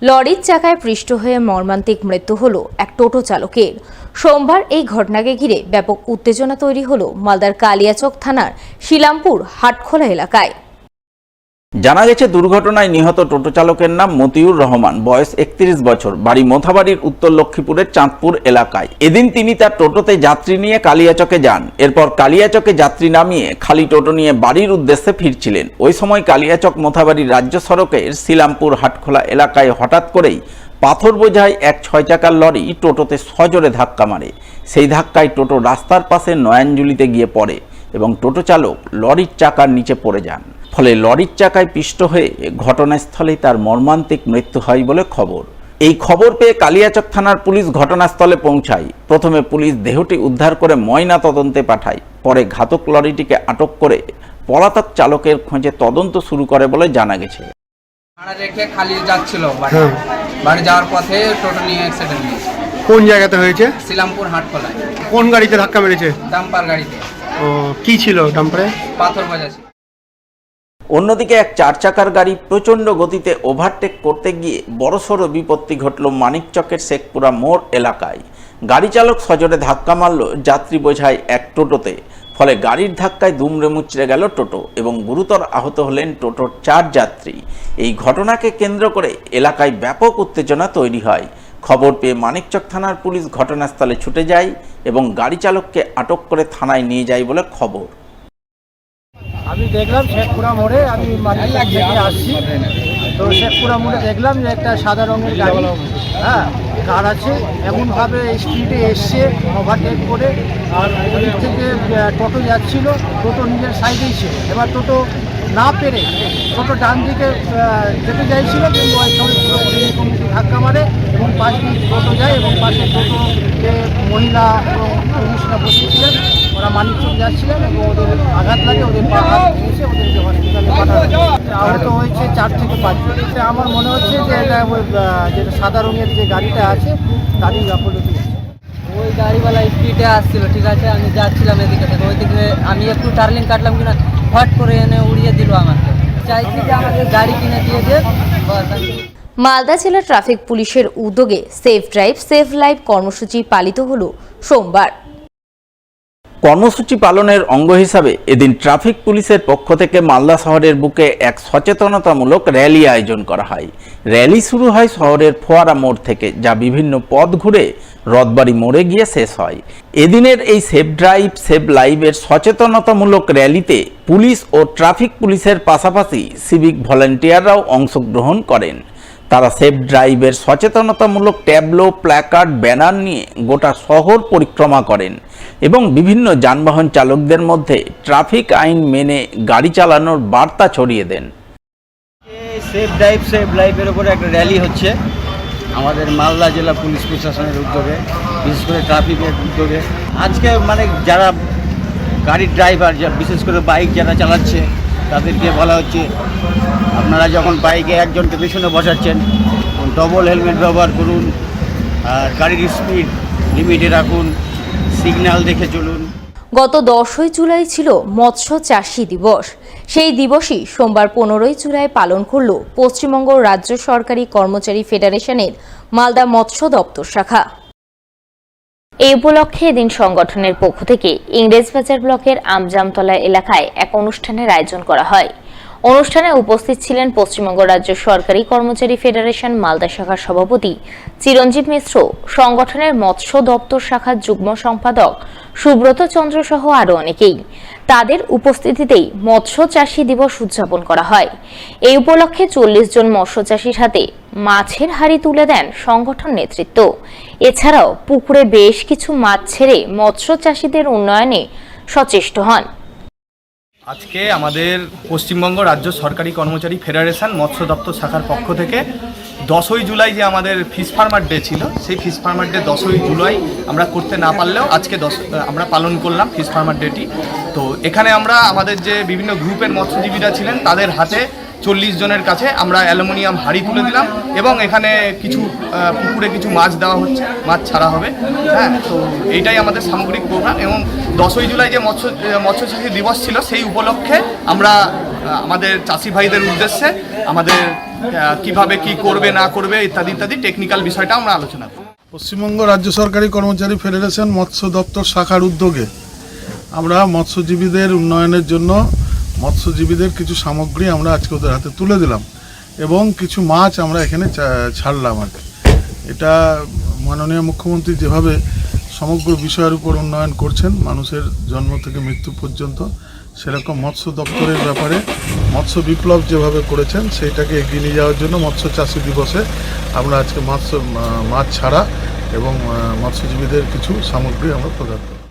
লরির চাকায় পৃষ্ঠ হয়ে মর্মান্তিক মৃত্যু হলো এক টোটো চালকের। সোমবার এই ঘটনাকে ঘিরে ব্যাপক উত্তেজনা তৈরি হলো মালদার কালিয়াচক থানার শিলামপুর হাটখোলা এলাকায়। জানা গেছে, দুর্ঘটনায় নিহত টোটো চালকের নাম মতিউর রহমান, বয়স 31 বছর, বাড়ি মোথাবাড়ির উত্তর লক্ষ্মীপুরের চাঁদপুর এলাকায়। এদিন তিনি তার টোটোতে যাত্রী নিয়ে কালিয়াচকে যান। এরপর কালিয়াচকে যাত্রী নামিয়ে খালি টোটো নিয়ে বাড়ির উদ্দেশ্যে ফিরছিলেন। ওই সময় কালিয়াচক মোথাবাড়ি রাজ্য সড়কের শিলামপুর হাটখোলা এলাকায় হঠাৎ করেই পাথর বোঝাই এক 6 চাকার লরি টোটোতে সজোরে ধাক্কা মারে। সেই ধাক্কায় টোটো রাস্তার পাশে নয়াঞ্জলিতে গিয়ে পড়ে এবং টোটো চালক লরির চাকার নিচে পড়ে যান। ফলে লরির চাকায় পিষ্ট হয়ে ঘটনাস্থলেই তার মর্মান্তিক মৃত্যু হয় বলে খবর। এই খবর পেয়ে কালিয়াচক থানার পুলিশ ঘটনাস্থলে পৌঁছায়। প্রথমে পুলিশ দেহটি উদ্ধার করে ময়না তদন্তে পাঠায়। পরে ঘাতক লরিটিকে আটক করে পলাতক চালকের খোঁজে তদন্ত শুরু করে বলে জানা গেছে। ভাড়া রেখে খালি যাচ্ছিল বাড়ি যাওয়ার পথে টোটো নিয়ে অ্যাক্সিডেন্ট হয়েছে। কোন জায়গাতে হয়েছে? শিলামপুর হাটখোলায়। কোন গাড়িতে ধাক্কা মেরেছে? ডাম্পার গাড়িতে। ও, কি ছিল ডাম্পারে? পাথর বোঝা ছিল। অন্যদিকে এক 4 চাকার গাড়ি প্রচণ্ড গতিতে ওভারটেক করতে গিয়ে বড়সড় বিপত্তি ঘটল মানিকচকের শেখপুরা মোড় এলাকায়। গাড়ি চালক সজোরে ধাক্কা মারল যাত্রী বোঝাই এক টোটোতে। ফলে গাড়ির ধাক্কায় দুমড়ে মুচড়ে গেল টোটো এবং গুরুতর আহত হলেন টোটোর 4 যাত্রী। এই ঘটনাকে কেন্দ্র করে এলাকায় ব্যাপক উত্তেজনা তৈরি হয়। খবর পেয়ে মানিকচক থানার পুলিশ ঘটনাস্থলে ছুটে যায় এবং গাড়ি চালককে আটক করে থানায় নিয়ে যায় বলে খবর। আমি দেখলাম শেখপুরা মোড়ে, আমি মানিকচক থেকে আসছি, তো শেখপুরা মোড়ে দেখলাম যে একটা সাদা রঙের গাড়ি কার আছে, এমনভাবে স্পিডে এসছে ওভারটেক করে, আর ওদিক থেকে টোটো যাচ্ছিল, টোটো নিজের সাইডেই ছিল। এবার টোটো না পেরে টোটো ডান দিকে যেতে চাইছিল, কিন্তু ওই সময় পুরো ধাক্কা মারে এবং পাশ দিয়ে টোটো যায় এবং পাশে টোটোতে মহিলা এবং পুরুষরা বসেছিলেন। ওরা মানিকচক যাচ্ছিলেন এবং ওদের আঘাত লাগে, ওদের পা হাত ভেঙেছে, ওদেরকে হসপিটালে পাঠানো আহত হয়েছে 4 থেকে 5 জন। আমার মনে হচ্ছে যে এটা ওই যেটা সাদা রঙের যে গাড়িটা আছে তারই গাফলতি আছে। ওই গাড়িওয়ালা স্পিডে আসছিল, ঠিক আছে, আমি যাচ্ছিলাম এদিকে থেকে, ওইদিকে আমি একটু টার্নিং কাটলাম কিনা ফট করে এনে উড়িয়ে দিল আমাকে। চাইছি যে আমাকে গাড়ি কিনে দিয়ে দেন। মালদা জেলা ট্রাফিক পুলিশের উদ্যোগে সেফ ড্রাইভ সেভ লাইফ কর্মসূচি পালিত হলো সোমবার। কর্মসূচি পালনের অঙ্গ হিসাবে এদিন ট্রাফিক পুলিশের পক্ষ থেকে মালদা শহরের বুকে এক সচেতনতামূলক র্যালি আয়োজন করা হয়। র্যালি শুরু হয় শহরের ফোয়ারা মোড় থেকে, যা বিভিন্ন পথ ঘুরে রথবাড়ি মোড়ে গিয়ে শেষ হয়। এদিনের এই সেফ ড্রাইভ সেভ লাইভের সচেতনতামূলক র্যালিতে পুলিশ ও ট্রাফিক পুলিশের পাশাপাশি সিভিক ভলান্টিয়াররাও অংশগ্রহণ করেন। তারা সেফ ড্রাইভের সচেতনতামূলক ট্যাবলো, প্ল্যাকার্ড, ব্যানার নিয়ে গোটা শহর পরিক্রমা করেন এবং বিভিন্ন যানবাহন চালকদের মধ্যে ট্রাফিক আইন মেনে গাড়ি চালানোর বার্তা ছড়িয়ে দেন। সেফ ড্রাইভ সেভ লাইফের উপরে একটা র্যালি হচ্ছে আমাদের মালদা জেলা পুলিশ প্রশাসনের উদ্যোগে, বিশেষ করে ট্রাফিকের উদ্যোগে। আজকে যারা গাড়ির ড্রাইভার, বিশেষ করে বাইক যারা চালাচ্ছে, তাদেরকে বলা হচ্ছে আপনারা যখন বাইকে একজনকে পেছনে বসাচ্ছেন ডবল হেলমেট ব্যবহার করুন, আর গাড়ির স্পিড লিমিটে রাখুন, সিগন্যাল দেখে চলুন। গত 10ই জুলাই ছিল মৎস্য চাষী দিবস। সেই দিবসই সোমবার 15ই জুলাই পালন করল পশ্চিমবঙ্গ রাজ্য সরকারি কর্মচারী ফেডারেশনের মালদা মৎস্য দপ্তর শাখা। এই উপলক্ষে এদিন সংগঠনের পক্ষ থেকে ইংরেজবাজার ব্লকের আমজামতলা এলাকায় এক অনুষ্ঠানের আয়োজন করা হয়। অনুষ্ঠানে উপস্থিত ছিলেন পশ্চিমবঙ্গ রাজ্য সরকারি কর্মচারী ফেডারেশন মালদা শাখার সভাপতি চিরঞ্জিত মিশ্র, সংগঠনের মৎস্য দপ্তর শাখার যুগ্ম সম্পাদক সুব্রত চন্দ্র সহ আরো অনেকেই। তাদের উপস্থিতিতেই মৎস্য চাষী দিবস উদযাপন করা হয়। এই উপলক্ষে 40 জন মৎস্য চাষীর হাতে মাছের হাড়ি তুলে দেন সংগঠন নেতৃত্ব। এছাড়াও পুকুরে বেশ কিছু মাছ ছেড়ে মৎস্য চাষীদের উন্নয়নে সচেষ্ট হন। আজকে আমাদের পশ্চিমবঙ্গ রাজ্য সরকারি কর্মচারী ফেডারেশন মৎস্য দপ্তর শাখার পক্ষ থেকে 10ই জুলাই যে আমাদের ফিশ ফার্মার ডে ছিল, সেই ফিশ ফার্মার ডে 10ই জুলাই আমরা করতে না পারলেও আজকে আমরা পালন করলাম ফিশ ফার্মার ডেটি। তো এখানে আমরা আমাদের যে বিভিন্ন গ্রুপের মৎস্যজীবীরা ছিলেন তাদের হাতে 40 জনের কাছে আমরা অ্যালুমিনিয়াম হাঁড়ি তুলে দিলাম এবং এখানে কিছু পুকুরে কিছু মাছ দেওয়া হচ্ছে, মাছ ছাড়া হবে। তো এইটাই আমাদের সামগ্রিক প্রোগ্রাম এবং 10ই জুলাই যে মৎস্য চাষী দিবস ছিল সেই উপলক্ষে আমরা আমাদের চাষি ভাইদের উদ্দেশ্যে আমাদের কিভাবে কি করবে না করবে ইত্যাদি ইত্যাদি টেকনিক্যাল বিষয়টা আমরা আলোচনা করব। পশ্চিমবঙ্গ রাজ্য সরকারি কর্মচারী ফেডারেশন মৎস্য দপ্তর শাখার উদ্যোগে আমরা মৎস্যজীবীদের উন্নয়নের জন্য মৎস্যজীবীদের কিছু সামগ্রী আমরা আজকে ওদের হাতে তুলে দিলাম এবং কিছু মাছ আমরা এখানে ছাড়লাম আর কি। এটা মাননীয় মুখ্যমন্ত্রী যেভাবে সমগ্র বিষয়ের উপর উন্নয়ন করছেন মানুষের জন্ম থেকে মৃত্যু পর্যন্ত, সেরকম মৎস্য দপ্তরের ব্যাপারে মৎস্য বিপ্লব যেভাবে করেছেন সেইটাকে এগিয়ে নিয়ে যাওয়ার জন্য মৎস্য চাষী দিবসে আমরা আজকে মাছ ছাড়া এবং মৎস্যজীবীদের কিছু সামগ্রী আমরা প্রদান করি।